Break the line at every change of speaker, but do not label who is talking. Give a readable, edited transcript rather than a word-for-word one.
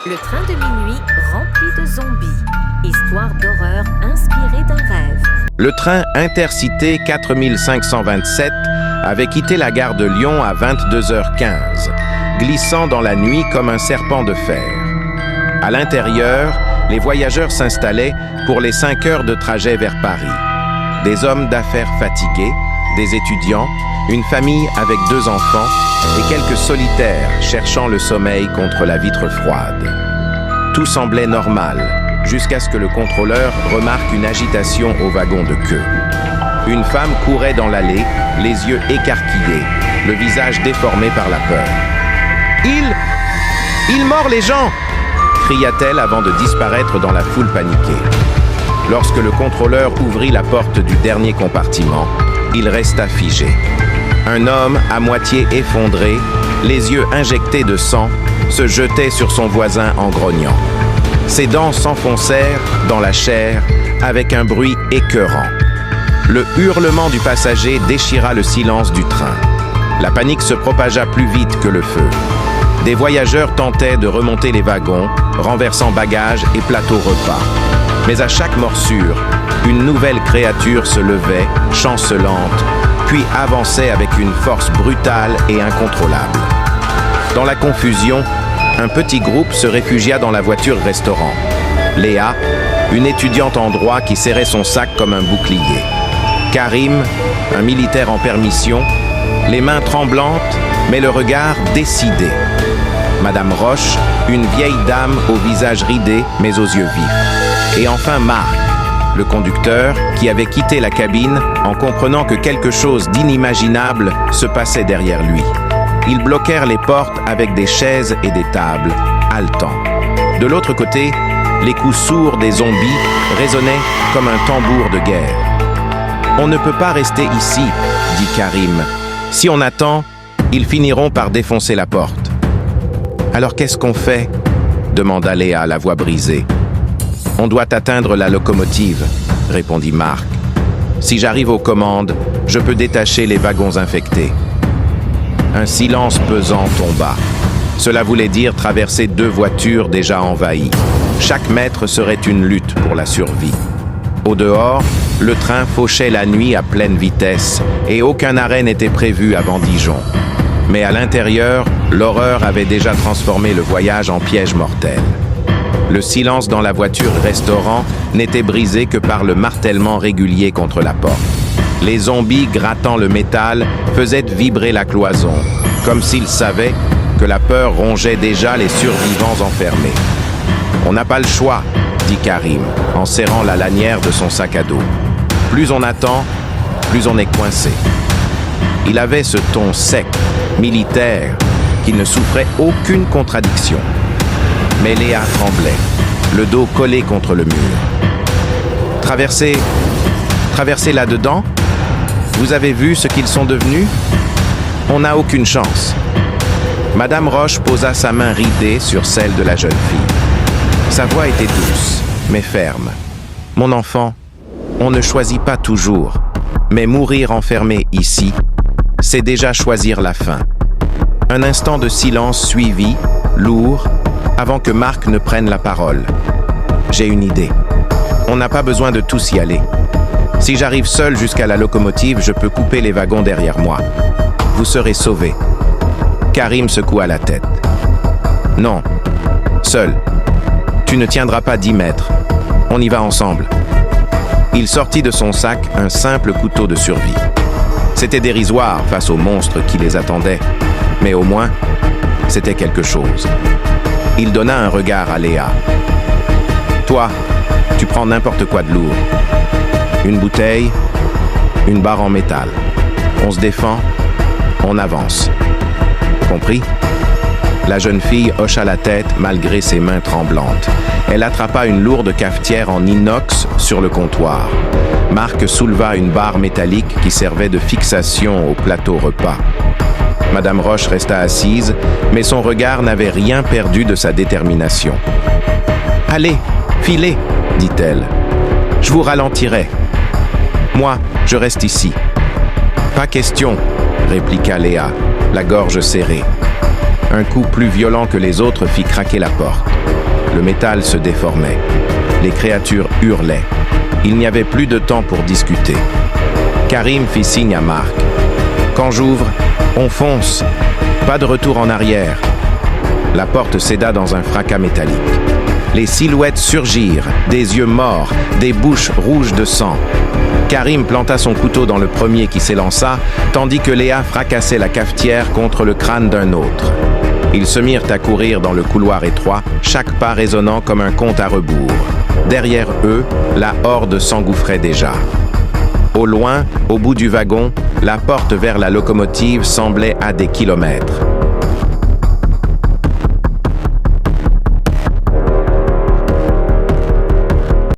Le train de minuit rempli de zombies. Histoire d'horreur inspirée d'un rêve.
Le train Intercité 4527 avait quitté la gare de Lyon à 22h15, glissant dans la nuit comme un serpent de fer. À l'intérieur, les voyageurs s'installaient pour les 5 heures de trajet vers Paris. Des hommes d'affaires fatigués, des étudiants, une famille avec 2 enfants et quelques solitaires cherchant le sommeil contre la vitre froide. Tout semblait normal, jusqu'à ce que le contrôleur remarque une agitation au wagon de queue. Une femme courait dans l'allée, les yeux écarquillés, le visage déformé par la peur. « Il mord les gens !» cria-t-elle avant de disparaître dans la foule paniquée. Lorsque le contrôleur ouvrit la porte du dernier compartiment, il resta figé. Un homme à moitié effondré, les yeux injectés de sang, se jetait sur son voisin en grognant. Ses dents s'enfoncèrent dans la chair avec un bruit écœurant. Le hurlement du passager déchira le silence du train. La panique se propagea plus vite que le feu. Des voyageurs tentaient de remonter les wagons, renversant bagages et plateaux repas. Mais à chaque morsure, une nouvelle créature se levait, chancelante, puis avançait avec une force brutale et incontrôlable. Dans la confusion, un petit groupe se réfugia dans la voiture-restaurant. Léa, une étudiante en droit qui serrait son sac comme un bouclier. Karim, un militaire en permission, les mains tremblantes, mais le regard décidé. Madame Roche, une vieille dame au visage ridé, mais aux yeux vifs. Et enfin Marc, le conducteur, qui avait quitté la cabine en comprenant que quelque chose d'inimaginable se passait derrière lui. Ils bloquèrent les portes avec des chaises et des tables, haletants. De l'autre côté, les coups sourds des zombies résonnaient comme un tambour de guerre. « On ne peut pas rester ici, » dit Karim. « Si on attend, ils finiront par défoncer la porte. » « Alors qu'est-ce qu'on fait ?» demanda Léa, la voix brisée. « On doit atteindre la locomotive, » répondit Marc. « Si j'arrive aux commandes, je peux détacher les wagons infectés. » Un silence pesant tomba. Cela voulait dire traverser 2 voitures déjà envahies. Chaque mètre serait une lutte pour la survie. Au dehors, le train fauchait la nuit à pleine vitesse et aucun arrêt n'était prévu avant Dijon. Mais à l'intérieur, l'horreur avait déjà transformé le voyage en piège mortel. Le silence dans la voiture-restaurant n'était brisé que par le martèlement régulier contre la porte. Les zombies grattant le métal faisaient vibrer la cloison, comme s'ils savaient que la peur rongeait déjà les survivants enfermés. « On n'a pas le choix », dit Karim, en serrant la lanière de son sac à dos. « Plus on attend, plus on est coincé. » Il avait ce ton sec, militaire, qui ne souffrait aucune contradiction. Mais Léa tremblait, le dos collé contre le mur. « Traverser là-dedans ? Vous avez vu ce qu'ils sont devenus ? On n'a aucune chance. » Madame Roche posa sa main ridée sur celle de la jeune fille. Sa voix était douce, mais ferme. « Mon enfant, on ne choisit pas toujours, mais mourir enfermé ici, c'est déjà choisir la fin. » Un instant de silence suivit, lourd, avant que Marc ne prenne la parole. « J'ai une idée. On n'a pas besoin de tous y aller. Si j'arrive seul jusqu'à la locomotive, je peux couper les wagons derrière moi. Vous serez sauvés. » Karim secoua la tête. « Non, seul. Tu ne tiendras pas 10 mètres. On y va ensemble. » Il sortit de son sac un simple couteau de survie. C'était dérisoire face aux monstres qui les attendaient, mais au moins, c'était quelque chose. Il donna un regard à Léa. « Toi, tu prends n'importe quoi de lourd. Une bouteille, une barre en métal. On se défend, on avance. Compris ?» La jeune fille hocha la tête malgré ses mains tremblantes. Elle attrapa une lourde cafetière en inox sur le comptoir. Marc souleva une barre métallique qui servait de fixation au plateau repas. Madame Roche resta assise, mais son regard n'avait rien perdu de sa détermination. « Allez, filez, dit-elle. Je vous ralentirai. Moi, je reste ici. » « Pas question, répliqua Léa, la gorge serrée. Un coup plus violent que les autres fit craquer la porte. Le métal se déformait. Les créatures hurlaient. Il n'y avait plus de temps pour discuter. Karim fit signe à Marc. Quand j'ouvre, on fonce. Pas de retour en arrière. La porte céda dans un fracas métallique. Les silhouettes surgirent, des yeux morts, des bouches rouges de sang. Karim planta son couteau dans le premier qui s'élança, tandis que Léa fracassait la cafetière contre le crâne d'un autre. Ils se mirent à courir dans le couloir étroit, chaque pas résonnant comme un compte à rebours. Derrière eux, la horde s'engouffrait déjà. Au loin, au bout du wagon, la porte vers la locomotive semblait à des kilomètres.